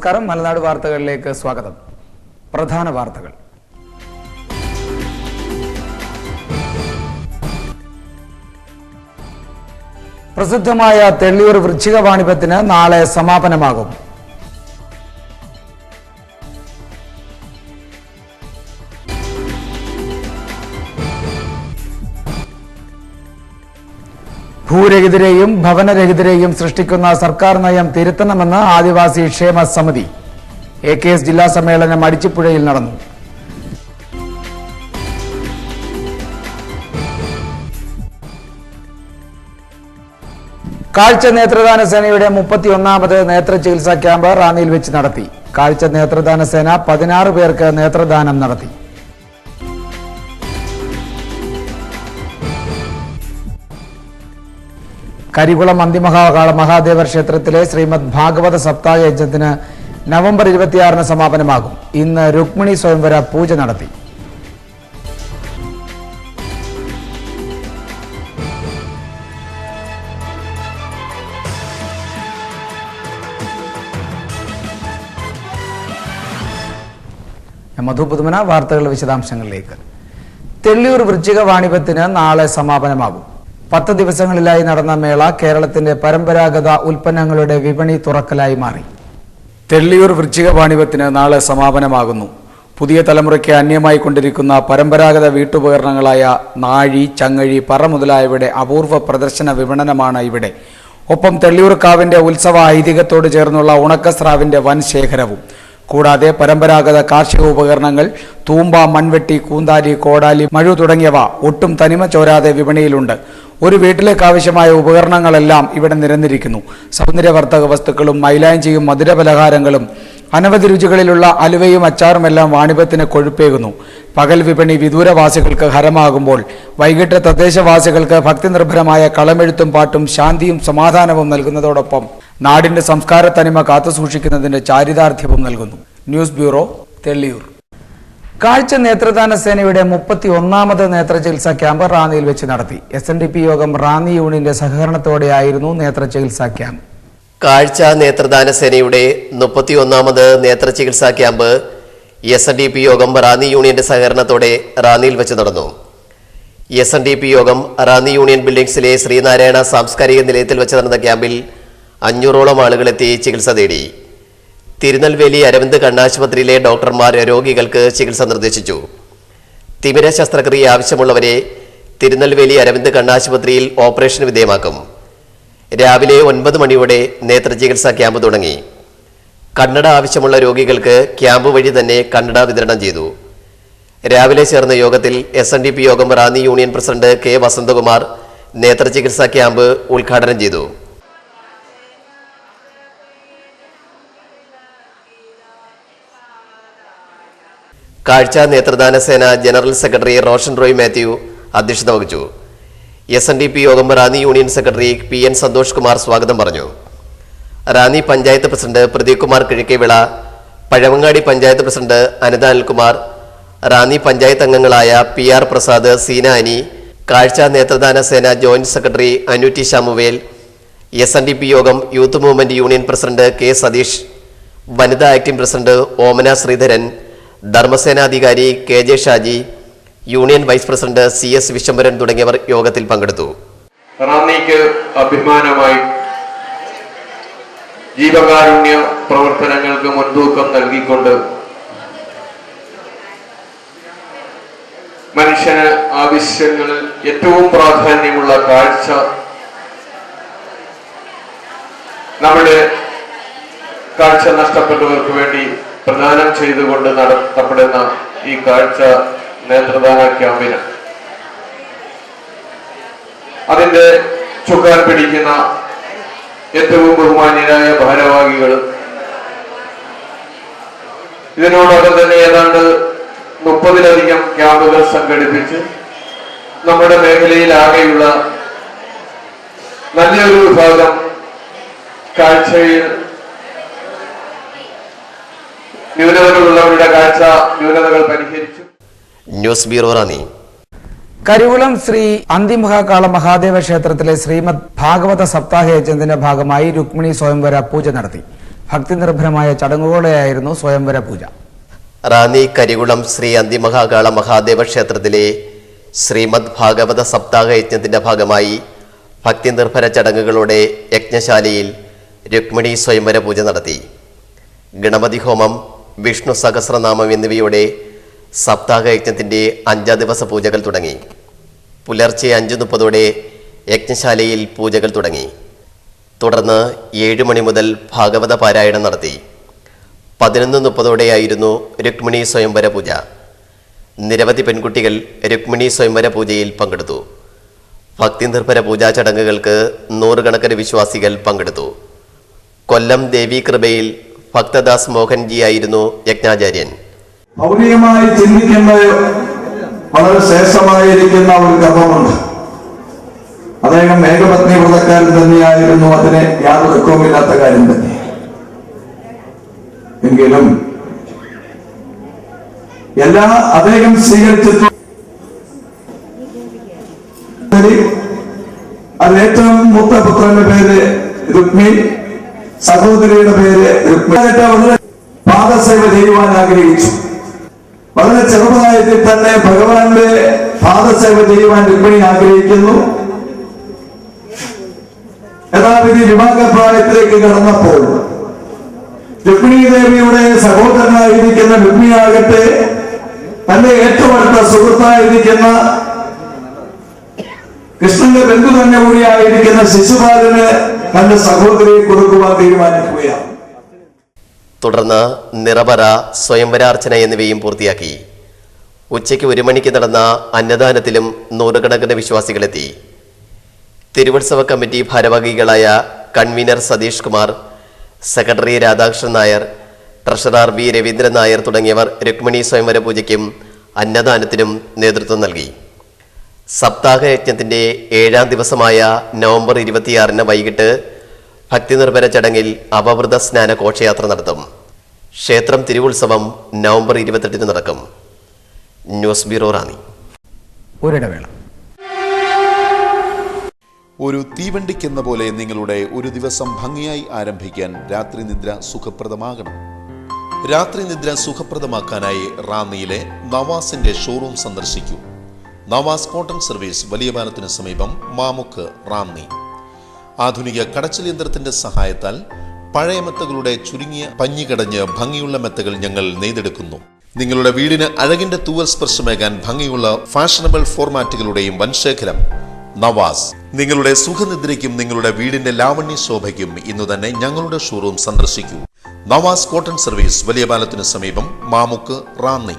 നമസ്കാരം. മലനാട് വാർത്തകളിലേക്ക് സ്വാഗതം. പ്രധാന വാർത്തകൾ. പ്രസിദ്ധമായ തെള്ളിയൂർ വൃശ്ചിക വാണിഭത്തിന് നാളെ സമാപനമാകും. ഭൂരഹിതരെയും ഭവനരഹിതരെയും സൃഷ്ടിക്കുന്ന സർക്കാർ നയം തിരുത്തണമെന്ന് ആദിവാസി ക്ഷേമ സമിതി. AKS ജില്ലാ സമ്മേളനം അടിച്ചിപ്പുഴയിൽ നടന്നു. കാഴ്ച നേത്രദാന സേനയുടെ 31ാമത് നേത്ര ചികിത്സാ ക്യാമ്പ് റാന്നിയിൽ വെച്ച് നടത്തി. കാഴ്ച നേത്രദാന സേന 16 പേർക്ക് നേത്രദാനം നടത്തി. കരികുളം അന്തിമഹാകാള മഹാദേവർ ക്ഷേത്രത്തിലെ ശ്രീമദ് ഭാഗവത സപ്താഹ യജ്ഞത്തിന് നവംബർ 26-ന് സമാപനമാകും. ഇന്ന് രുക്മിണി സ്വയംവര പൂജ നടത്തി. മധുപുതുമന വാർത്തകളുടെ വിശദാംശങ്ങളിലേക്ക്. തെള്ളിയൂർ വൃശ്ചിക വാണിഭത്തിന് നാളെ സമാപനമാകും. 10 ദിവസങ്ങളിലായി നടന്ന മേള കേരളത്തിന്റെ പരമ്പരാഗത ഉൽപ്പന്നങ്ങളുടെ വിപണി തുറക്കലായി മാറി. തെള്ളിയൂർ വൃശ്ചിക വാണിഭത്തിന് നാളെ സമാപനമാകുന്നു. പുതിയ തലമുറയ്ക്ക് അന്യമായി കൊണ്ടിരിക്കുന്ന പരമ്പരാഗത വീട്ടുപകരണങ്ങളായ നാഴി, ചങ്ങഴി, പറ മുതലായവയുടെ അപൂർവ പ്രദർശന വിപണനമാണ് ഇവിടെ. ഒപ്പം തെള്ളിയൂർ കാവിന്റെ ഉത്സവ ഐതിഹ്യത്തോട് ചേർന്നുള്ള ഉണക്കസ്രാവിന്റെ വൻ ശേഖരവും. കൂടാതെ പരമ്പരാഗത കാർഷിക ഉപകരണങ്ങൾ, തൂമ്പ, മൺവെട്ടി, കൂന്താലി, കോടാലി, മഴു തുടങ്ങിയവ ഒട്ടും തനിമ ചോരാതെ വിപണിയിലുണ്ട്. ഒരു വീട്ടിലേക്ക് ആവശ്യമായ ഉപകരണങ്ങളെല്ലാം ഇവിടെ നിരന്നിരിക്കുന്നു. സൗന്ദര്യവർദ്ധക വസ്തുക്കളും മൈലാഞ്ചിയും മധുരപലഹാരങ്ങളും അനവധി രുചികളിലുള്ള അലുവയും അച്ചാറുമെല്ലാം വാണിഭത്തിന് കൊഴുപ്പേകുന്നു. പകൽ വിപണി വിദൂരവാസികൾക്ക് ഹരമാകുമ്പോൾ വൈകിട്ട് തദ്ദേശവാസികൾക്ക് ഭക്തിനിർഭരമായ കളമെഴുത്തും പാട്ടും ശാന്തിയും സമാധാനവും നൽകുന്നതോടൊപ്പം നാടിന്റെ സംസ്കാര തനിമ കാത്തുസൂക്ഷിക്കുന്നതിന്റെ ചാരിതാർത്ഥ്യവും നൽകുന്നു. News bureau, Thelliyoor. കാഴ്ച നേത്രദാന സേനയുടെ 31ാമത് നേത്ര ചികിത്സാ ക്യാമ്പ് റാന്നിയിൽ വെച്ച് നടത്തി. SNDP യോഗം റാന്നി യൂണിയന്റെ സഹകരണത്തോടെയായിരുന്നു നേത്ര ചികിത്സാ ക്യാമ്പ്. കാഴ്ച നേത്രദാന സേനയുടെ 31ാമത് നേത്ര ചികിത്സാ ക്യാമ്പ് SNDP യോഗം റാന്നി യൂണിയന്റെ സഹകരണത്തോടെ റാന്നിയിൽ വെച്ച് നടന്നു. SNDP യോഗം റാന്നി യൂണിയൻ ബിൽഡിംഗ്സിലെ ശ്രീനാരായണ സാംസ്കാരിക നിലയത്തിൽ വെച്ച് നടന്ന ക്യാമ്പിൽ 500ഓളം ആളുകളെത്തി ചികിത്സ തേടി. തിരുനെൽവേലി അരവിന്ദ് കണ്ണാശുപത്രിയിലെ ഡോക്ടർമാർ രോഗികൾക്ക് ചികിത്സ നിർദ്ദേശിച്ചു. തിമിര ശസ്ത്രക്രിയ ആവശ്യമുള്ളവരെ തിരുനെൽവേലി അരവിന്ദ് കണ്ണാശുപത്രിയിൽ ഓപ്പറേഷന് വിധേയമാക്കും. രാവിലെ 9 മണിയോടെ നേത്ര ചികിത്സാ ക്യാമ്പ് തുടങ്ങി. കണ്ണട ആവശ്യമുള്ള രോഗികൾക്ക് ക്യാമ്പ് വഴി തന്നെ കണ്ണട വിതരണം ചെയ്തു. രാവിലെ ചേർന്ന യോഗത്തിൽ SNDP യോഗം Ranni union president K Vasanthakumar നേത്ര ചികിത്സാ ക്യാമ്പ് ഉദ്ഘാടനം ചെയ്തു. കാഴ്ച നേത്രദാന സേന ജനറൽ സെക്രട്ടറി റോഷൻ റോയ് മാത്യു അധ്യക്ഷത വഹിച്ചു. SNDP യോഗം Ranni union secretary PN Santhosh Kumar സ്വാഗതം പറഞ്ഞു. റാന്നി പഞ്ചായത്ത് പ്രസിഡന്റ് പ്രദീപ് കുമാർ കിഴക്കേവിള, പഴവങ്ങാടി പഞ്ചായത്ത് പ്രസിഡന്റ് അനിത അനിൽകുമാർ, റാന്നി പഞ്ചായത്ത് അംഗങ്ങളായ PR പ്രസാദ്, സീന അനി, കാഴ്ച നേത്രദാന സേന joint secretary Anutty Samuel, SNDP യോഗം youth movement union president K Satheesh, വനിതാ ആക്ടിംഗ് പ്രസിഡന്റ് ഓമന ശ്രീധരൻ, ധർമ്മസേനാധികാരി KJ Shaji, union vice president CS Viswambharan തുടങ്ങിയവർ യോഗത്തിൽ പങ്കെടുത്തു. റാന്നിക്ക് അഭിമാനമായി ജീവകാരുണ്യ പ്രവർത്തനങ്ങൾക്ക് മുൻതൂക്കം നൽകിക്കൊണ്ട് മനുഷ്യന് ആവശ്യങ്ങളിൽ ഏറ്റവും പ്രാധാന്യമുള്ള കാഴ്ച നമ്മുടെ കാഴ്ച നഷ്ടപ്പെട്ടവർക്ക് വേണ്ടി പ്രദാനം ചെയ്തുകൊണ്ട് നടത്തപ്പെടുന്ന ഈ കാഴ്ച നേത്രദാന ക്യാമ്പിന് അതിന്റെ ചുക്കാൻ പിടിക്കുന്ന ഏറ്റവും ബഹുമാന്യരായ ഭാരവാഹികളും ഇതിനോടൊപ്പം തന്നെ ഏതാണ്ട് 30-ലധികം ക്യാമ്പുകൾ സംഘടിപ്പിച്ച് നമ്മുടെ മേഖലയിലാകെയുള്ള നല്ലൊരു വിഭാഗം കാഴ്ചയിൽ ന്യൂനതകളുള്ളവരുടെ കാഴ്ച ന്യൂനതകൾ പരിഹരിച്ചു. News bureau Ranni. കരികുളം ശ്രീ അന്തിമഹാകാള മഹാദേവ ക്ഷേത്രത്തിലെ ശ്രീമദ് ഭാഗവത സപ്താഹ യജ്ഞത്തിന്റെ ഭാഗമായി രുക്മിണി സ്വയംവര പൂജ നടത്തി. ഭക്തിനിർഭരമായ ചടങ്ങുകളെയായിരുന്നു സ്വയംവര പൂജ. റാന്നി കരികുളം ശ്രീ അന്തിമഹാകാള മഹാദേവ ക്ഷേത്രത്തിലെ ശ്രീമദ് ഭാഗവത സപ്താഹ യജ്ഞത്തിന്റെ ഭാഗമായി ഭക്തിനിർഭര ചടങ്ങുകളോടെ യജ്ഞശാലയിൽ രുക്മിണി സ്വയംവര പൂജ നടത്തി. ഗണപതി ഹോമം, വിഷ്ണു സഹസ്രനാമം എന്നിവയോടെ സപ്താഹ യജ്ഞത്തിന്റെ 5 ദിവസ പൂജകൾ തുടങ്ങി. പുലർച്ചെ 5:30 യജ്ഞശാലയിൽ പൂജകൾ തുടങ്ങി. തുടർന്ന് 7 മണി മുതൽ ഭാഗവത പാരായണം നടത്തി. 11:30 രുക്മിണി സ്വയംവര പൂജ. നിരവധി പെൺകുട്ടികൾ രുക്മിണി സ്വയംവര പൂജയിൽ പങ്കെടുത്തു. ഭക്തിനിർഭര പൂജാ ചടങ്ങുകൾക്ക് 100 കണക്കിന് വിശ്വാസികൾ പങ്കെടുത്തു. കൊല്ലം ദേവീകൃപയിൽ ഭക്തദാസ് മോഹൻജിയായിരുന്നു യജ്ഞാചാര്യൻ. മൗലികമായി ചിന്തിക്കേണ്ട വളരെ ശ്രേഷ്ഠമായിരിക്കുന്ന ഒരു കർമ്മമുണ്ട്. അദ്ദേഹം ഏകപത്നി വ്രതക്കാരൻ തന്നെയായിരുന്നു. അതിന് യാതൊരു ദുഃഖവുമില്ലാത്ത കാര്യം തന്നെ. എങ്കിലും അദ്ദേഹം സ്വീകരിച്ചിട്ടുള്ള അതിൽ ഏറ്റവും മൂത്ത പുത്രന്റെ പേര് രുക്മി, സഹോദരിയുടെ പേര് രുക്മി. പാദസേവ ചെയ്യുവാൻ ആഗ്രഹിച്ചു. വളരെ ചെറുപ്രായത്തിൽ തന്നെ ഭഗവാന്റെ പാദസേവ ചെയ്യുവാൻ രുക്മിണി ആഗ്രഹിക്കുന്നു. യഥാവിധി വിവാഹപ്രായത്തിലേക്ക് കടന്നപ്പോൾ രുക്മിണി ദേവിയുടെ സഹോദരനായിരിക്കുന്ന രുക്മിണിയാകട്ടെ തന്റെ ഏറ്റവും അടുത്ത സുഹൃത്തായിരിക്കുന്ന കൃഷ്ണന്റെ ബന്ധു തന്നെ കൂടിയായിരിക്കുന്ന ശിശുപാലന് തന്റെ സഹോദരിയെ കൊടുക്കുവാൻ തീരുമാനിക്കുകയാണ്. തുടർന്ന് നിറപറ, സ്വയംവരാർച്ചന എന്നിവയും പൂർത്തിയാക്കി. ഉച്ചയ്ക്ക് 1 മണിക്ക് നടന്ന അന്നദാനത്തിലും 100 കണക്കിന് വിശ്വാസികളെത്തി. തിരുവുത്സവ കമ്മിറ്റി ഭാരവാഹികളായ convener Satheesh Kumar, secretary Radhakrishnan Nair, treasurer V Raveendran Nair തുടങ്ങിയവർ രുക്മിണി സ്വയംവര പൂജയ്ക്കും അന്നദാനത്തിനും നേതൃത്വം നൽകി. സപ്താഹ യജ്ഞത്തിന്റെ 7ാം ദിവസമായ നവംബർ 26 വൈകിട്ട് ഭക്തിനിർഭര ചടങ്ങിൽ അവവൃത സ്നാന ഘോഷയാത്ര നടത്തും. ക്ഷേത്രം തിരുവുത്സവം നവംബർ 28 നടക്കും. News bureau, Ranni. ഒരിടവേള. ഒരു തീവണ്ടിക്കെന്ന പോലെ നിങ്ങളുടെ ഒരു ദിവസം ഭംഗിയായി ആരംഭിക്കാൻ രാത്രി നിദ്ര സുഖപ്രദമാകണം. രാത്രി നിദ്ര സുഖപ്രദമാക്കാനായി റാന്നിയിലെ നവാസിന്റെ ഷോറൂം സന്ദർശിക്കൂ. നവാസ് കോട്ടൺ സർവീസ്, വലിയ പാലത്തിന് സമീപം, മാമുക്ക്, റാന്നി. ആധുനിക കടച്ചൽ യന്ത്രത്തിന്റെ സഹായത്താൽ പഴയ മെത്തകളുടെ ചുരുങ്ങിയ പഞ്ഞി കടഞ്ഞ് ഭംഗിയുള്ള മെത്തകൾ ഞങ്ങൾ നെയ്തെടുക്കുന്നു. നിങ്ങളുടെ വീടിന് അഴകിന്റെ തൂവൽ സ്പർശമേകാൻ ഭംഗിയുള്ള ഫാഷനബിൾ ഫോർമാറ്റുകളുടെയും വൻശേഖരം. നവാസ്. നിങ്ങളുടെ സുഖനിദ്രയ്ക്കും നിങ്ങളുടെ വീടിന്റെ ലാവണ്യ ശോഭയ്ക്കും ഇന്നു തന്നെ ഞങ്ങളുടെ ഷോറൂം സന്ദർശിക്കൂ. നവാസ് കോട്ടൺ സർവീസ്, വലിയ പാലത്തിന് സമീപം, മാമുക്ക്, റാന്നി.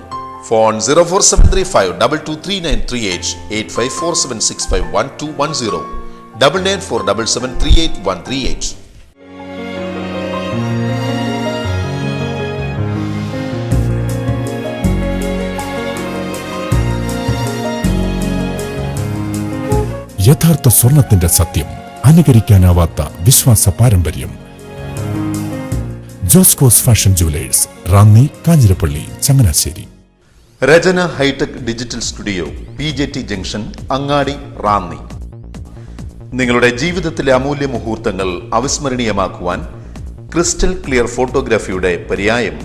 ഫോൺ 04735 223938 8547651210 9947738138. യഥാർത്ഥ സ്വർണത്തിന്റെ സത്യം, അനുകരിക്കാനാവാത്ത വിശ്വാസ പാരമ്പര്യം. Joscos fashion jewellers, Ranni, Kanjirappally, Changanassery. Rachana hi tech digital studio, PJT junction, Angadi, Ranni. നിങ്ങളുടെ ജീവിതത്തിലെ അമൂല്യ മുഹൂർത്തങ്ങൾ അവിസ്മരണീയമാക്കുവാൻ ക്രിസ്റ്റൽ ക്ലിയർ ഫോട്ടോഗ്രാഫിയുടെ പര്യായം.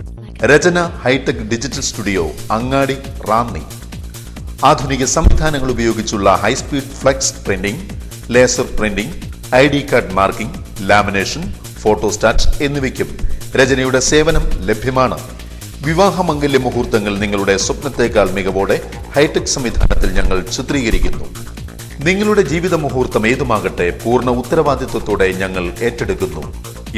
Rachana hi tech digital studio, Angadi, Ranni. ആധുനിക സംവിധാനങ്ങൾ ഉപയോഗിച്ചുള്ള high speed flex printing, laser printing, ID card marking, lamination, photostat എന്നിവയ്ക്കും രചനയുടെ സേവനം ലഭ്യമാണ്. വിവാഹമംഗല്യ മുഹൂർത്തങ്ങൾ നിങ്ങളുടെ സ്വപ്നത്തേക്കാൾ മികവോടെ ഹൈടെക് സംവിധാനത്തിൽ ഞങ്ങൾ ചിത്രീകരിക്കുന്നു. നിങ്ങളുടെ ജീവിത മുഹൂർത്തം ഏതുമാകട്ടെ, പൂർണ്ണ ഉത്തരവാദിത്വത്തോടെ ഞങ്ങൾ ഏറ്റെടുക്കുന്നു.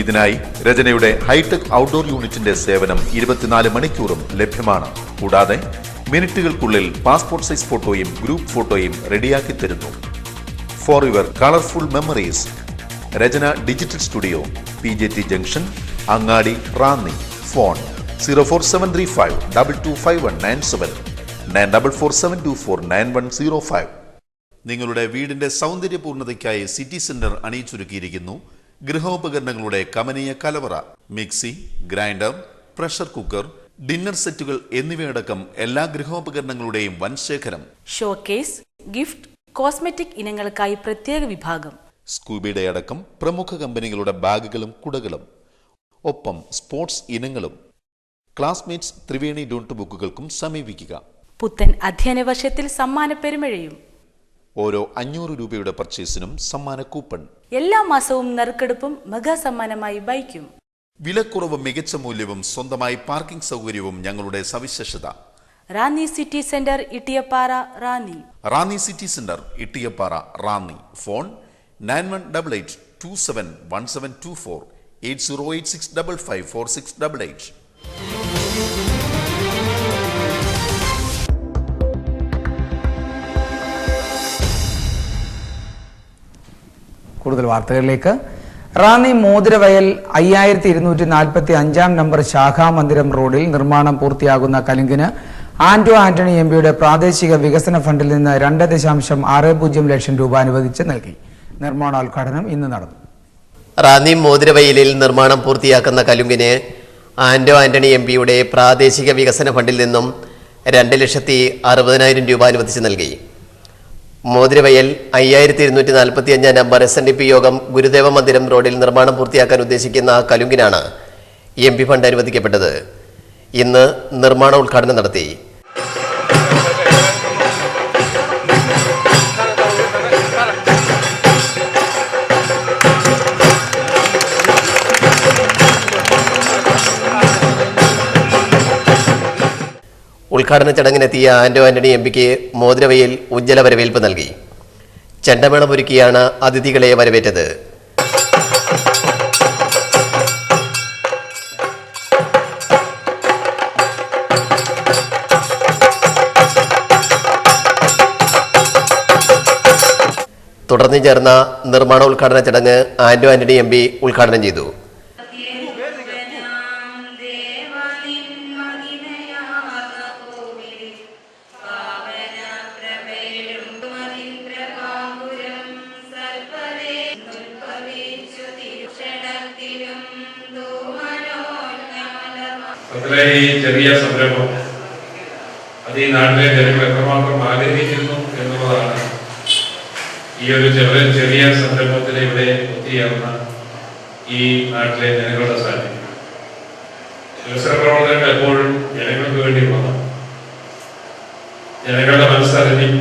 ഇതിനായി രചനയുടെ ഹൈടെക് ഔട്ട്ഡോർ യൂണിറ്റിന്റെ സേവനം 24 മണിക്കൂറും ലഭ്യമാണ്. കൂടാതെ മിനിറ്റുകൾക്കുള്ളിൽ പാസ്പോർട്ട് സൈസ് ഫോട്ടോയും ഗ്രൂപ്പ് ഫോട്ടോയും റെഡിയാക്കി തരുന്നു. For your colourful memories, Rachana digital studio, PJT junction, Angadi, Ranni. Phone 04735 225197 9447249105. നിങ്ങളുടെ വീടിന്റെ സൗന്ദര്യപൂർണ്ണതയ്ക്കായി സിറ്റി സെന്റർ അണിയിച്ചൊരുക്കിയിരിക്കുന്നു ഗൃഹോപകരണങ്ങളുടെ കമനീയ കലവറ. Mixie, grinder, pressure cooker, dinner സെറ്റുകൾ എന്നിവയടക്കം എല്ലാ ഗൃഹോപകരണങ്ങളുടെയും വൻശേഖരം. ഷോക്കേസ്, ഗിഫ്റ്റ്, കോസ്മെറ്റിക് ഇനങ്ങൾക്കായി പ്രത്യേക വിഭാഗം. സ്കൂബിയുടെ അടക്കം പ്രമുഖ കമ്പനികളുടെ ബാഗുകളും കുടകളും. ഒപ്പം സ്പോർട്സ് ഇനങ്ങളും. ക്ലാസ്മേറ്റ്സ് ത്രിവേണി നോട്ട് ബുക്കുകൾക്കും സമീപിക്കുക. പുത്തൻ അധ്യയന വർഷത്തിൽ സമ്മാന പെരുമഴയും. ഓരോ 500 രൂപയുടെ പർച്ചേസിനും സമ്മാന കൂപ്പൺ. എല്ലാ മാസവും നറുക്കെടുപ്പും മെഗാ സമ്മാനമായി ബൈക്കും. വിലക്കുറവും മികച്ച മൂല്യവും സ്വന്തമായി പാർക്കിംഗ് സൗകര്യവും ഞങ്ങളുടെ സവിശേഷത. Ranni city centre Ittiyappara Ranni. Ranni city centre Ittiyappara Ranni. Phone 9188271724 8086554688. കൂടുതൽ വാർത്തകളിലേക്ക്. റാന്നി മോതിരവയൽ 5245 നമ്പർ ശാഖാമന്ദിരം റോഡിൽ നിർമ്മാണം പൂർത്തിയാകുന്ന കലുങ്കിന് ആന്റോ ആന്റണി എംപിയുടെ പ്രാദേശിക വികസന ഫണ്ടിൽ നിന്ന് 2.60 ലക്ഷം രൂപ അനുവദിച്ച് നൽകി. നിർമ്മാണോദ്ഘാടനം ഇന്ന് നടന്നു. റാന്നി മോതിരവയലിൽ നിർമ്മാണം പൂർത്തിയാക്കുന്ന കലുങ്കിന് ആന്റോ ആന്റണി എംപിയുടെ പ്രാദേശിക വികസന ഫണ്ടിൽ നിന്നും 2,60,000 രൂപ അനുവദിച്ച് നൽകി. മോതിരവയൽ 5245 നമ്പർ SNDP യോഗം ഗുരുദേവ മന്ദിരം റോഡിൽ നിർമ്മാണം പൂർത്തിയാക്കാൻ ഉദ്ദേശിക്കുന്ന കലുങ്കിനാണ് MP ഫണ്ട് അനുവദിക്കപ്പെട്ടത്. ഇന്ന് നിർമ്മാണ ഉദ്ഘാടനം നടത്തി. ഉദ്ഘാടന ചടങ്ങിനെത്തിയ ആന്റോ ആന്റണി എംപിക്ക് മോതിരവയൽ ഉജ്ജ്വല വരവേൽപ്പ് നൽകി. ചെണ്ടമേളമൊരുക്കിയാണ് അതിഥികളെ വരവേറ്റത്. തുടർന്ന് ചേർന്ന നിർമ്മാണോദ്ഘാടന ചടങ്ങ് ആന്റോ ആന്റണി എംപി ഉദ്ഘാടനം ചെയ്തു. ഈ ചെറിയ സംരംഭം അത് ഈ നാട്ടിലെ ജനങ്ങൾ എത്രമാത്രം ആഗ്രഹിക്കുന്നു എന്നുള്ളതാണ് ഈ ഒരു ചെറിയ സംരംഭത്തിന് ഇവിടെ ഒത്തുചേർന്ന ഈ നാട്ടിലെ ജനങ്ങളുടെ സാന്നിധ്യം. വികസന പ്രവർത്തനങ്ങൾ എപ്പോഴും ജനങ്ങൾക്ക് വേണ്ടിയുള്ളതാണ്. ജനങ്ങളുടെ മനസ്സറിഞ്ഞും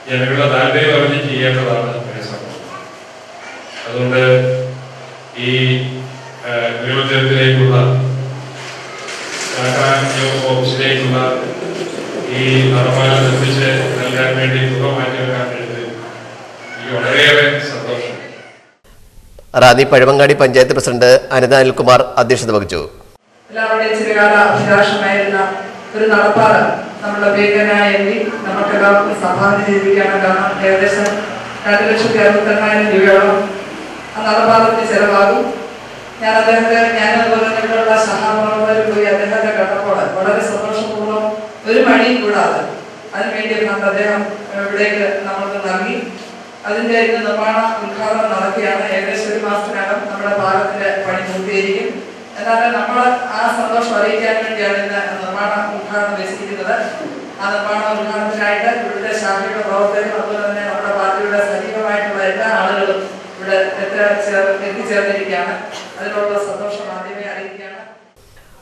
ജനങ്ങളുടെ താല്പര്യം അറിഞ്ഞും ചെയ്യേണ്ടതാണ് വികസനം. അതുകൊണ്ട് ഈ നിയമനത്തിലേക്കുള്ള ഓഫീസിലേക്കുള്ള ഈ നടപ്പാലം നിർമ്മിച്ച് നൽകാൻ വേണ്ടി തുക മാറ്റിവെക്കാൻ വേണ്ടി വളരെയേറെ സന്തോഷം. റാന്നി പഴവങ്ങാടി പഞ്ചായത്ത് പ്രസിഡന്റ് അനിത അനിൽകുമാർ അധ്യക്ഷത വഹിച്ചു. എല്ലാവരുടെയും ചിരകാല അഭിലാഷമായിരുന്ന ഒരു നടപ്പാലം നമ്മുടെ വേഗനായ എംപി നമുക്കെല്ലാവർക്കും സംഭാവന ചെയ്തിരിക്കുകയാണ്. കാരണം ഏകദേശം 2,60,000 രൂപയോളം ആ നടപ്പാലത്തിന് ചെലവാകും. ഞാനതുപോലെ തന്നെയുള്ള സഹാബാബുമാർ പോയി അദ്ദേഹത്തെ കണ്ടപ്പോൾ വളരെ സന്തോഷപൂർവ്വം ഒരു മടിയും കൂടാതെ അതിനുവേണ്ടി ഫണ്ട് അദ്ദേഹം ഇവിടേക്ക് നമ്മൾക്ക് നൽകി. അതിന്റെ ഇന്ന് നിർമ്മാണ ഉദ്ഘാടനം നടത്തിയാണ്. ഏകദേശം 1 മാസത്തിനകം നമ്മുടെ പാലത്തിന്റെ പണി പൂർത്തീകരിക്കും. എന്നാലും നമ്മൾ ആ സന്തോഷം അറിയിക്കാൻ വേണ്ടിയാണ് ഇന്ന് നിർമ്മാണ ഉദ്ഘാടനം വെച്ചിരിക്കുന്നത്. ആ നിർമ്മാണ ഉദ്ഘാടനത്തിനായിട്ട് ഇവിടുത്തെ ശാഖയുടെ പ്രവർത്തകരും അതുപോലെ തന്നെ നമ്മുടെ പാർട്ടിയുടെ സജീവമായിട്ടുള്ള എല്ലാ ആളുകളും ഇവിടെ എത്തിച്ചേർന്നിരിക്കുകയാണ്. അതിനുള്ള സന്തോഷം ആദ്യമേ അറിയിക്കുകയാണ്.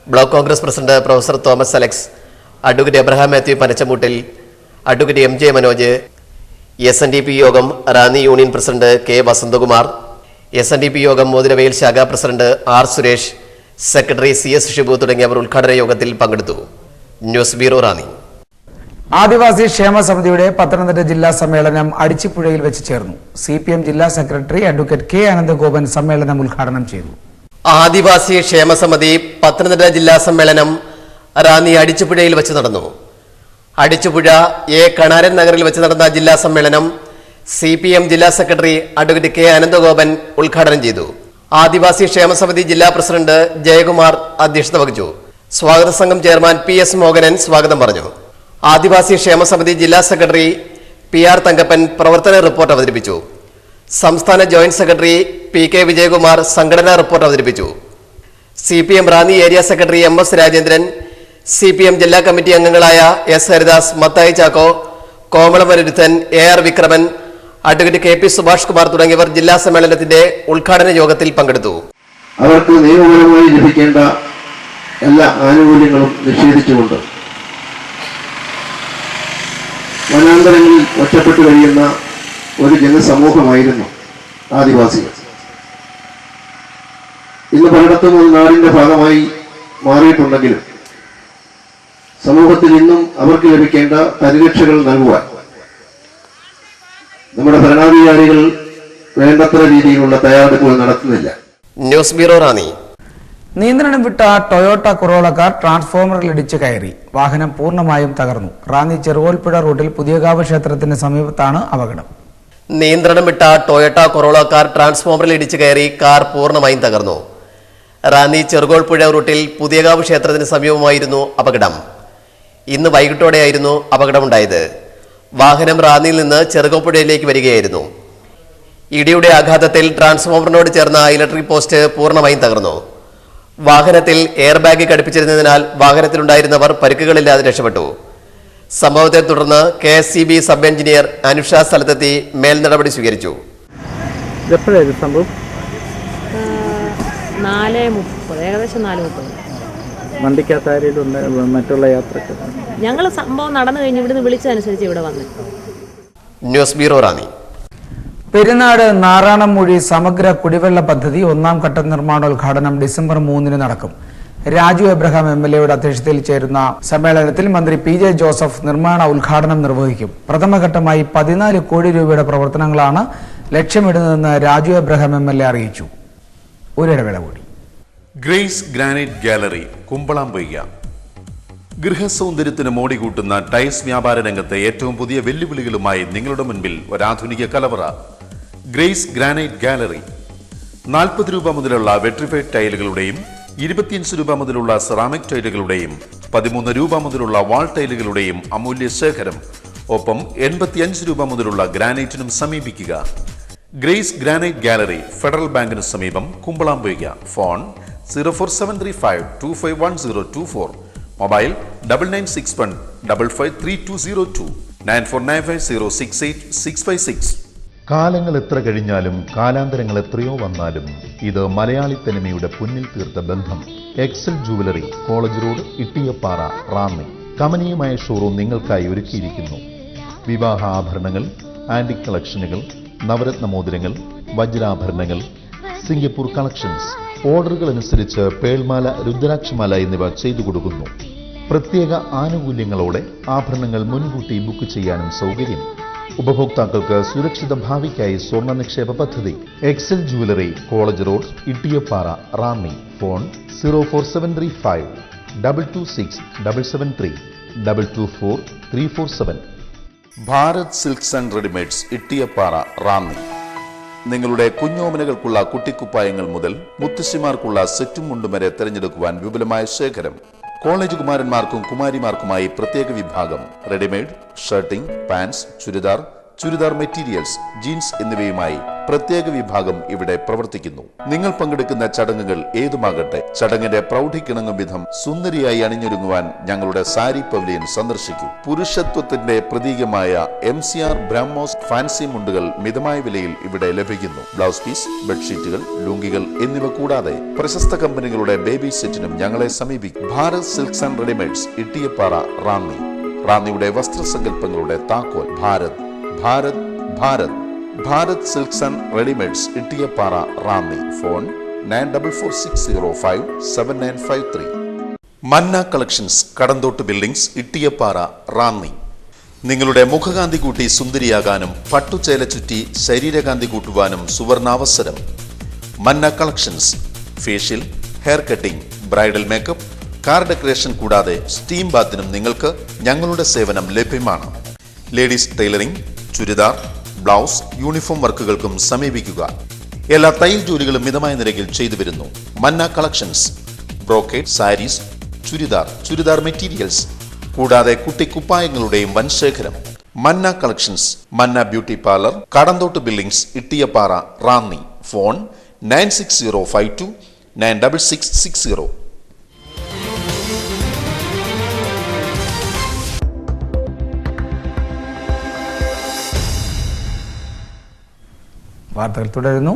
Block Congress president professor Thomas Alex, advocate Abraham Mathew Panachamoottil, advocate MJ Manoj, SNDP യോഗം Ranni union president K Vasanthakumar, SNDP Yogam Mothiravayal ശാഖാ president R Suresh, secretary CS Shibu തുടങ്ങിയവർ ഉദ്ഘാടന യോഗത്തിൽ പങ്കെടുത്തു. News bureau Ranni. ആദിവാസി ക്ഷേമ സമിതിയുടെ പത്തനംതിട്ട ജില്ലാ സമ്മേളനം അടിച്ചിപ്പുഴയിൽ വെച്ച് ചേർന്നു. CPM ജില്ലാ സെക്രട്ടറി അഡ്വക്കേറ്റ് K അനന്തഗോപൻ സമ്മേളനം ഉദ്ഘാടനം ചെയ്തു. ആദിവാസി ക്ഷേമ സമിതി പത്തനംതിട്ട ജില്ലാ സമ്മേളനം റാന്നി അടിച്ചിപ്പുഴയിൽ വെച്ച് നടന്നു. അടിച്ചുപുഴ A കണാരൻ നഗറിൽ വെച്ച് നടന്ന ജില്ലാ സമ്മേളനം CPM ജില്ലാ സെക്രട്ടറി അഡ്വക്കേറ്റ് K അനന്തഗോപൻ ഉദ്ഘാടനം ചെയ്തു. ആദിവാസി ക്ഷേമ സമിതി ജില്ലാ പ്രസിഡന്റ് ജയകുമാർ അധ്യക്ഷത വഹിച്ചു. സ്വാഗത സംഘം ചെയർമാൻ PS മോഹനൻ സ്വാഗതം പറഞ്ഞു. ആദിവാസി ക്ഷേമ സമിതി ജില്ലാ സെക്രട്ടറി PR തങ്കപ്പൻ പ്രവർത്തന റിപ്പോർട്ട് അവതരിപ്പിച്ചു. സംസ്ഥാന ജോയിന്റ് സെക്രട്ടറി PK വിജയകുമാർ സംഘടനാ റിപ്പോർട്ട് അവതരിപ്പിച്ചു. CPM Ranni area secretary MS Rajendran, CPM ജില്ലാ കമ്മിറ്റി അംഗങ്ങളായ S ഹരിദാസ്, മത്തായി ചാക്കോ, കോമളമരുദ്ധൻ, AR Vikraman, advocate KP Subhash Kumar തുടങ്ങിയവർ ജില്ലാ സമ്മേളനത്തിന്റെ ഉദ്ഘാടന യോഗത്തിൽ പങ്കെടുത്തു. അവർക്ക് നിയമപരമായി ലഭിക്കേണ്ട എല്ലാ ആനുകൂല്യങ്ങളും നിഷേധിച്ചുകൊണ്ട് വനാന്തരങ്ങളിൽ ഒറ്റപ്പെട്ടു കഴിയുന്ന ഒരു ജനസമൂഹമായിരുന്നു ആദിവാസികൾ. ഇന്ന് പലയിടത്തും ഒരു നാടിന്റെ ഭാഗമായി മാറിയിട്ടുണ്ടെങ്കിലും സമൂഹത്തിൽ ഇന്നും അവർക്ക് ലഭിക്കേണ്ട പരിരക്ഷകൾ നൽകുവാൻ നമ്മുടെ ഭരണാധികാരികൾ വേണ്ടത്ര രീതിയിലുള്ള തയ്യാറെടുപ്പുകൾ നടത്തുന്നില്ല. News bureau Ranni. നിയന്ത്രണം വിട്ട ടൊയോട്ട കൊറോള കാർ ട്രാൻസ്ഫോമറിൽ ഇടിച്ച് കയറി. വാഹനം പൂർണ്ണമായും തകർന്നു. റാന്നി ചെറുകോൽപ്പുഴ റൂട്ടിൽ പുതിയകാവ് ക്ഷേത്രത്തിന് സമീപത്താണ് അപകടം. നിയന്ത്രണം വിട്ട ടൊയോട്ട കൊറോള കാർ ട്രാൻസ്ഫോമറിൽ ഇടിച്ചു കയറി. കാർ പൂർണ്ണമായും തകർന്നു. റാന്നി ചെറുകോൽപ്പുഴ റൂട്ടിൽ പുതിയകാവ് ക്ഷേത്രത്തിന് സമീപമായിരുന്നു അപകടം. ഇന്ന് വൈകിട്ടോടെയായിരുന്നു അപകടമുണ്ടായത്. വാഹനം റാന്നിയിൽ നിന്ന് ചെറുകോൽപ്പുഴയിലേക്ക് വരികയായിരുന്നു. ഇടിയുടെ ആഘാതത്തിൽ ട്രാൻസ്ഫോമറിനോട് ചേർന്ന ഇലക്ട്രിക് പോസ്റ്റ് പൂർണ്ണമായും തകർന്നു. വാഹനത്തിൽ എയർ ബാഗ് ഘടിപ്പിച്ചിരുന്നതിനാൽ വാഹനത്തിലുണ്ടായിരുന്നവർ പരിക്കുകളില്ലാതെ രക്ഷപ്പെട്ടു. സംഭവത്തെ തുടർന്ന് KSCB സബ് എഞ്ചിനീയർ അനുഷ സ്ഥലത്തെത്തി മേൽ നടപടി സ്വീകരിച്ചു. സംഭവം 4:30 ഏകദേശം 4:30. വണ്ടിക്കകത്ത് ആരെങ്കിലും മറ്റുള്ള യാത്രക്കാർ? ഞങ്ങൾ സംഭവം നടന്നു കഴിഞ്ഞ് ഇവിടുന്ന് വിളിച്ചതനുസരിച്ച് ഇവിടെ വന്നു. News bureau Ranni. പെരുന്നാട് നാറാണംമൂഴി സമഗ്ര കുടിവെള്ള പദ്ധതി 1ാം ഘട്ട നിർമ്മാണോദ്ഘാടനം ഡിസംബർ 3 നടക്കും. രാജു എബ്രഹാം MLAയുടെ അധ്യക്ഷതയിൽ ചേരുന്ന സമ്മേളനത്തിൽ മന്ത്രി PJ ജോസഫ് നിർമ്മാണ ഉദ്ഘാടനം നിർവഹിക്കും. പ്രഥമഘട്ടമായി 14 കോടി രൂപയുടെ പ്രവർത്തനങ്ങളാണ് ലക്ഷ്യമിടുന്നതെന്ന് രാജു എബ്രഹാം MLA അറിയിച്ചു. ഒരിടവേള കൂടി. Grace granite gallery Kumbalampoika. ഗൃഹസൗന്ദര്യത്തിന് മോടി കൂട്ടുന്ന ടൈൽസ് വ്യാപാര രംഗത്തെ ഏറ്റവും പുതിയ വെല്ലുവിളികളുമായി നിങ്ങളുടെ മുൻപിൽ ഒരാധുനിക കലവറ. Grace granite gallery. 40 രൂപ മുതലുള്ള വെട്രിഫൈഡ് ടൈലുകളുടെയും 25 രൂപ മുതലുള്ള സെറാമിക് ടൈലുകളുടെയും 13 രൂപ മുതലുള്ള വാൾ ടൈലുകളുടെയും അമൂല്യ ശേഖരം. ഒപ്പം 85 രൂപ മുതലുള്ള ഗ്രാനൈറ്റിനും സമീപിക്കുക. ഗ്രേസ് ഗ്രാനൈറ്റ് ഗാലറി, ഫെഡറൽ ബാങ്കിന് സമീപം, കുമ്പളാംപൊയ്ക. ഫോൺ 04735251024. മൊബൈൽ 9961553202 9495068656. കാലങ്ങൾ എത്ര കഴിഞ്ഞാലും കാലാന്തരങ്ങൾ എത്രയോ വന്നാലും ഇത് മലയാളി തനിമയുടെ പൊന്നിൽ തീർത്ത ബന്ധം. Excel jewellery, college road, Ittiyappara, Ranni. കമനീയമായ ഷോറൂം നിങ്ങൾക്കായി ഒരുക്കിയിരിക്കുന്നു. വിവാഹ ആഭരണങ്ങൾ, ആന്റിക് കളക്ഷനുകൾ, നവരത്ന മോതിരങ്ങൾ, വജ്രാഭരണങ്ങൾ, സിംഗപ്പൂർ കളക്ഷൻസ്. ഓർഡറുകൾ അനുസരിച്ച് പേൾമാല, രുദ്രാക്ഷമാല എന്നിവ ചെയ്തു കൊടുക്കുന്നു. പ്രത്യേക ആനുകൂല്യങ്ങളോടെ ആഭരണങ്ങൾ മുൻകൂട്ടി ബുക്ക് ചെയ്യാനും സൗകര്യം. ഉപഭോക്താക്കൾക്ക് സുരക്ഷിത ഭാവിക്കായി സ്വർണ്ണ നിക്ഷേപ പദ്ധതി. Excel jewellery, college road, Ittiyappara, Ranni. Phone 04735226773 224347. Bharat silks and readymades, Ittiyappara, Ranni. നിങ്ങളുടെ കുഞ്ഞോമനകൾക്കുള്ള കുട്ടിക്കുപ്പായങ്ങൾ മുതൽ മുത്തശ്ശിമാർക്കുള്ള സെറ്റും മുണ്ടും വരെ തിരഞ്ഞെടുക്കുവാൻ വിപുലമായ ശേഖരം. കോളേജ് കുമാരന്മാർക്കും കുമാരിമാർക്കുമായി പ്രത്യേക വിഭാഗം. Readymade shirting, pants, churidar materials, jeans എന്നിവയുമായി പ്രത്യേക വിഭാഗം ഇവിടെ പ്രവർത്തിക്കുന്നു. നിങ്ങൾ പങ്കെടുക്കുന്ന ചടങ്ങുകൾ ഏതുമാകട്ടെ, ചടങ്ങിന്റെ പ്രൗഢിക്കിണങ്ങും വിധം സുന്ദരിയായി അണിഞ്ഞൊരുങ്ങുവാൻ ഞങ്ങളുടെ സാരി പവലിയൻ സന്ദർശിക്കൂ. പുരുഷത്വത്തിന്റെ പ്രതീകമായ MCR ബ്രഹ്മോസ് ഫാൻസി മുണ്ടുകൾ മിതമായ വിലയിൽ ഇവിടെ ലഭിക്കുന്നു. ബ്ലൗസ് പീസ്, ബെഡ്ഷീറ്റുകൾ, ലുങ്കികൾ എന്നിവ കൂടാതെ പ്രശസ്ത കമ്പനികളുടെ ബേബി സെറ്റിനും ഞങ്ങളെ സമീപിക്കും. Bharat silks and readymades, Ittiyappara, Ranni. റാന്നിയുടെ വസ്ത്രസങ്കല്പങ്ങളുടെ താക്കോൽ. Bharat Bharat Bharat. Bharat silks and readymades, Ittiyappara, Ranni. Phone 9446057953. Manna collections, Kadanthottu buildings, Ittiyappara, Ranni. നിങ്ങളുടെ മുഖകാന്തി കൂട്ടി സുന്ദരിയാകാനും പട്ടുചേല ചുറ്റി ശരീരകാന്തി കൂട്ടുവാനും സുവർണാവസരം. Manna collections. Facial, hair cutting, bridal makeup, car decoration കൂടാതെ സ്റ്റീം ബാത്തിനും നിങ്ങൾക്ക് ഞങ്ങളുടെ സേവനം ലഭ്യമാണ്. Ladies tailoring, churidar, blouse, uniform വർക്കുകൾക്കും സമീപിക്കുക. എല്ലാ തയ്യൽ ജോലികളും മിതമായ നിരക്കിൽ ചെയ്തു വരുന്നു. Manna collections. Brocade, saris, churidar materials കൂടാതെ കുട്ടിക്കുപ്പായങ്ങളുടെയും വൻ ശേഖരം. Manna collections. Manna beauty parlour, Kadanthottu buildings, Ittiyappara, Ranni. Phone 9605296660. വാർത്തകൾ തുടരുന്നു.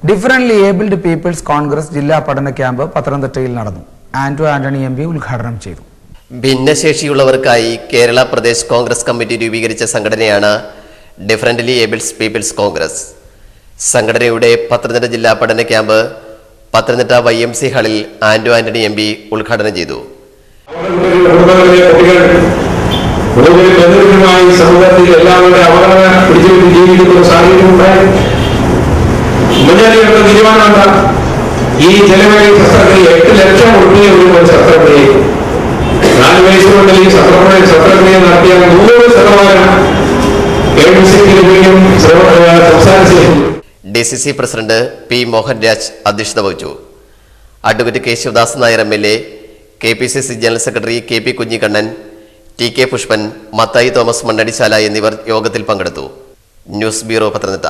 ഡിഫറൻ്റ്ലി ഏബിൾഡ് പീപ്പിൾസ് കോൺഗ്രസ് ജില്ലാ പഠന ക്യാമ്പ് പത്തനംതിട്ടയിൽ നടന്നു. ആന്റോ ആന്റണി MP ഉദ്ഘാടനം ചെയ്തു. ഭിന്നശേഷിയുള്ളവർക്കായി കേരള പ്രദേശ് കോൺഗ്രസ് കമ്മിറ്റി രൂപീകരിച്ച സംഘടനയാണ് ഡിഫറൻ്റ്ലി ഏബിൾഡ് പീപ്പിൾസ് കോൺഗ്രസ്. സംഘടനയുടെ പത്തനംതിട്ട ജില്ലാ പഠന ക്യാമ്പ് പത്തനംതിട്ട YMC ഹാളിൽ ആന്റോ ആന്റണി MP ഉദ്ഘാടനം ചെയ്തു. സമൂഹത്തിൽ എല്ലാവരുടെ അവഗണന പിടിച്ചു ജീവിക്കുന്ന സാഹചര്യം ഉണ്ടായി. ഉമ്മൻചാണ്ടിയുടെ തീരുമാനം എന്താ? ഈ ജലമേഖല ശസ്ത്രക്രിയ 8 ലക്ഷം രൂപ ഒരു ശസ്ത്രക്രിയ 4 വയസ്സുകൊണ്ടിൽ ഈ ശസ്ത്രക്രിയ നടത്തിയാൽ 100% DCC president P. Mohan Raj അധ്യക്ഷത വഹിച്ചു. Advocate K. Sivadas Nair MLA, KPCC general secretary KP Kunhikannan, TK Pushpan, Mathai Thomas Mannadisala എന്നിവർ യോഗത്തിൽ പങ്കെടുത്തു. News bureau Pathanamthitta.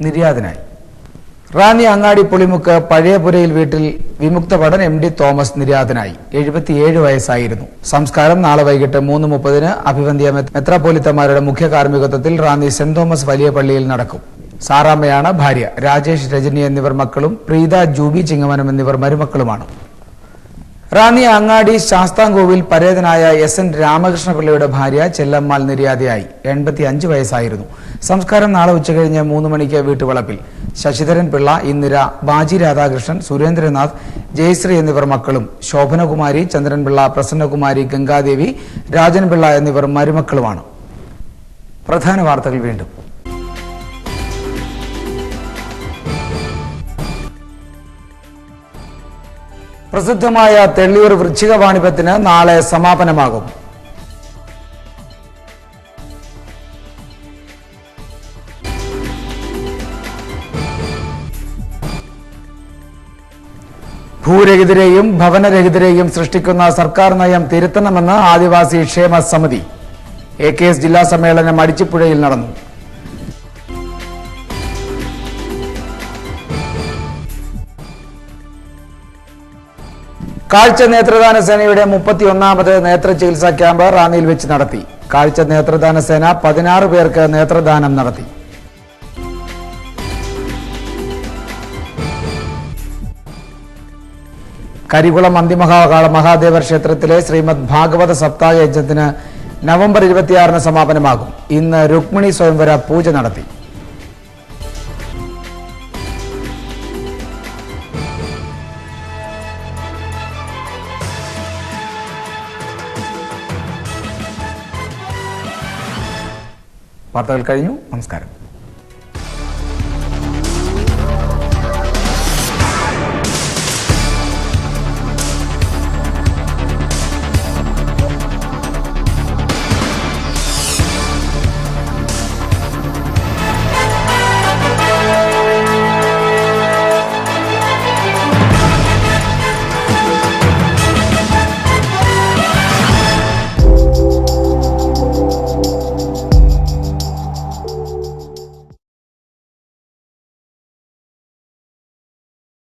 നിര്യാതനായി. റാന്നി അങ്ങാടി പുളിമുക്ക് പഴയപുരയിൽ വീട്ടിൽ വിമുക്ത ഭടൻ MD തോമസ് നിര്യാതനായി. 77 വയസ്സായിരുന്നു. സംസ്കാരം നാളെ വൈകിട്ട് 3:30 അഭിവന്ധ്യ മെത്രാപ്പോലിത്തമാരുടെ മുഖ്യ കാർമ്മികത്വത്തിൽ റാന്നി സെന്റ് തോമസ് വലിയ പള്ളിയിൽ നടക്കും. സാറാമ്മയാണ് ഭാര്യ. രാജേഷ്, രജനി എന്നിവർ മക്കളും പ്രീത, ജൂബി ചിങ്ങമനം എന്നിവർ മരുമക്കളുമാണ്. റാന്നി അങ്ങാടി ശാസ്താംകോവിൽ പരേതനായ SN രാമകൃഷ്ണപിള്ളയുടെ ഭാര്യ ചെല്ലമ്മാൾ നിര്യാതയായി. 85 വയസ്സായിരുന്നു. സംസ്കാരം നാളെ ഉച്ചകഴിഞ്ഞ് 3 മണിക്ക് വീട്ടുവളപ്പിൽ. ശശിധരൻ പിള്ള, ഇന്ദിര, ബാജി രാധാകൃഷ്ണൻ, സുരേന്ദ്രനാഥ്, ജയശ്രീ എന്നിവർ മക്കളും ശോഭനകുമാരി, ചന്ദ്രൻപിള്ള, പ്രസന്നകുമാരി, ഗംഗാദേവി, രാജൻപിള്ള എന്നിവർ മരുമക്കളുമാണ്. പ്രധാന വാർത്തകൾ വീണ്ടും. പ്രസിദ്ധമായ തെള്ളിയൂർ വൃശ്ചിക വാണിഭത്തിന് നാളെ സമാപനമാകും. ഭൂരഹിതരെയും ഭവനരഹിതരെയും സൃഷ്ടിക്കുന്ന സർക്കാർ നയം തിരുത്തണമെന്ന് ആദിവാസി ക്ഷേമ സമിതി. AKS ജില്ലാ സമ്മേളനം അടിച്ചിപ്പുഴയിൽ നടന്നു. കാഴ്ച നേത്രദാന സേനയുടെ 31ാമത് നേത്ര ചികിത്സാ ക്യാമ്പ് റാന്നിയിൽ വെച്ച് നടത്തി. കാഴ്ച നേത്രദാന സേന 16 പേർക്ക് നേത്രദാനം നടത്തി. കരികുളം അന്തിമഹാകാള മഹാദേവ ക്ഷേത്രത്തിലെ ശ്രീമദ് ഭാഗവത സപ്താഹ യജ്ഞത്തിന് നവംബർ 26 സമാപനമാകും. ഇന്ന് രുക്മിണി സ്വയംവര പൂജ നടത്തി. വാർത്തകൾ കഴിഞ്ഞു. നമസ്കാരം.